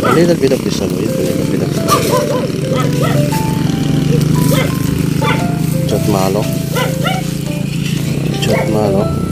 A little bit of this oil, Chot malo.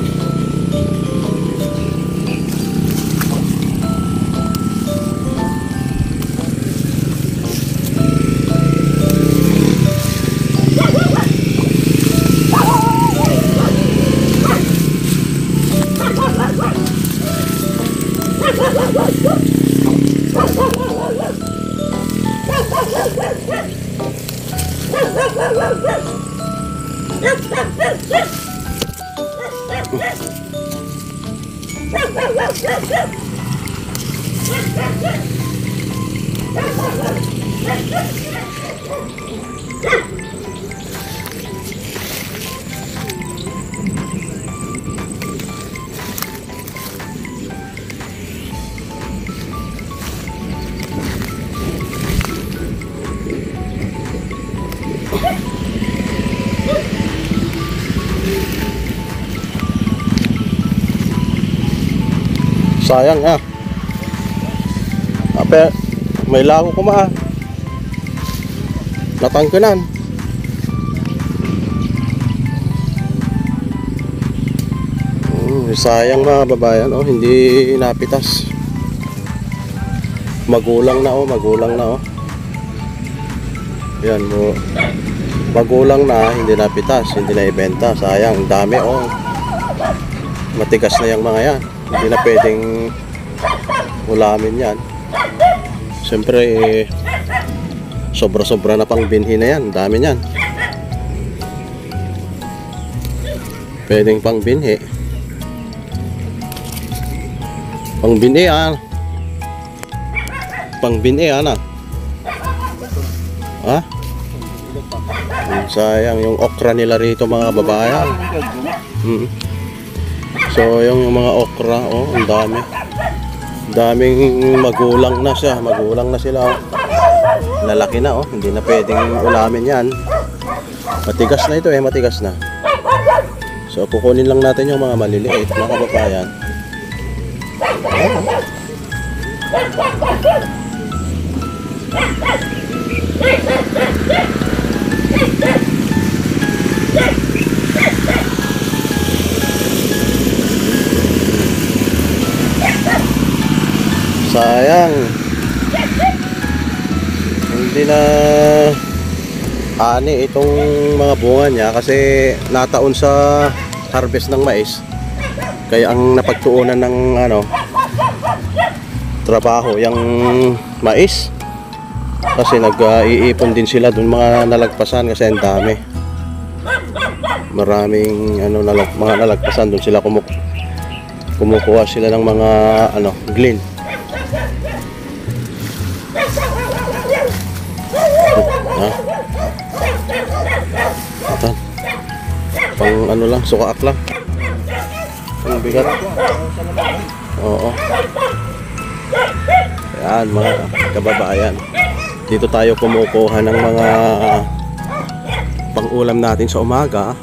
Sayang ah. Ape, may lago ko ma. Natangkanan. Sayang mga babayan, oh, hindi napitas. Magulang na oh. Yan mo. Magulang na, hindi napitas, hindi na ibenta. Sayang, dami oh. Matigas na yung mga yan. Hindi na pwedeng ulamin yan. Siyempre sobra-sobra na pang binhi na yan. Dami yan. Pwedeng pang binhi. Pang binhi ah. Pang binhi ah. Ha? Sayang yung okra nila rito mga babayan. So yung mga okra, oh, ang dami. Daming magulang na siya, magulang na sila. Oh. Lalaki na, oh, hindi na pwedeng ulamin yan. Matigas na ito matigas na. So kukunin lang natin yung mga maliliit, mga kababayan. Sayang, hindi na ani itong mga bunga niya kasi nataon sa harvest ng mais. Kaya ang napagtuunan ng trabaho yung mais, kasi nag-iipon din sila dun mga nalagpasan kasi ang dami. Maraming mga nalagpasan dun sila kumukuha sila ng mga glean. Pang lang, sukaak lang. Ang bigat. Oo. Ayan mga kababayan. Dito tayo kumukuha ng mga pang-ulam natin sa umaga.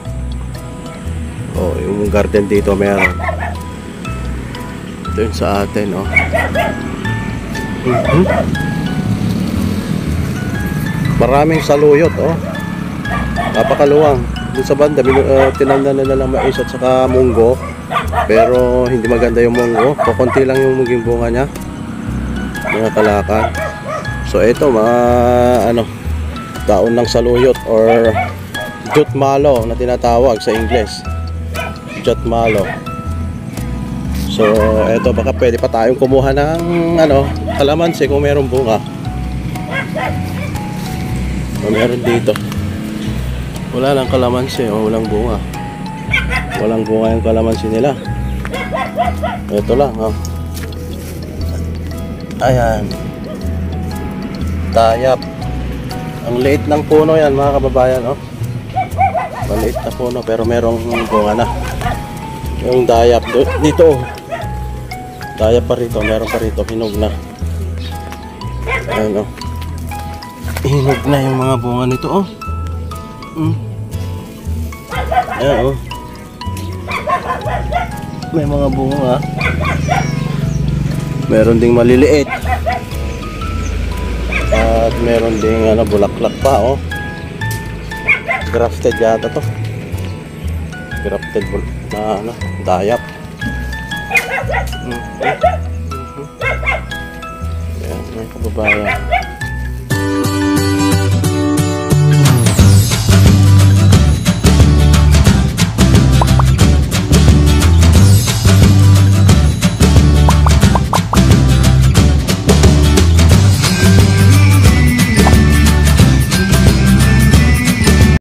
Oh, yung garden dito meron. Doon sa atin, oh. Maraming saluyot, oh. Napakaluwang. Doon sa banda, tinanda na lang mais at saka munggo. Pero hindi maganda yung munggo. Kukunti lang yung maging bunga niya. Mga kalakan. So ito mga daon ng saluyot or jute malo na tinatawag sa Ingles. Jute malo. So ito baka pwede pa tayong kumuha ng kalamansi kung merong bunga. O meron dito. Wala lang kalamansi o walang bunga. Walang bunga yung kalamansi nila. Ito lang, oh. Ayan. Dayap. Ang liit ng puno yan mga kababayan, oh. Maliit na puno pero merong bunga na. Yung dayap dito, oh. Dayap pa rito, meron pa rito, hinog na. Ayan, oh. Hinog na yung mga bunga nito, oh. Ayan, oh. May mga bunga. Meron ding maliliit. At meron ding bulaklak pa, oh. Grafted yata to. Grafted na dayap. Ayan, mga kababayan.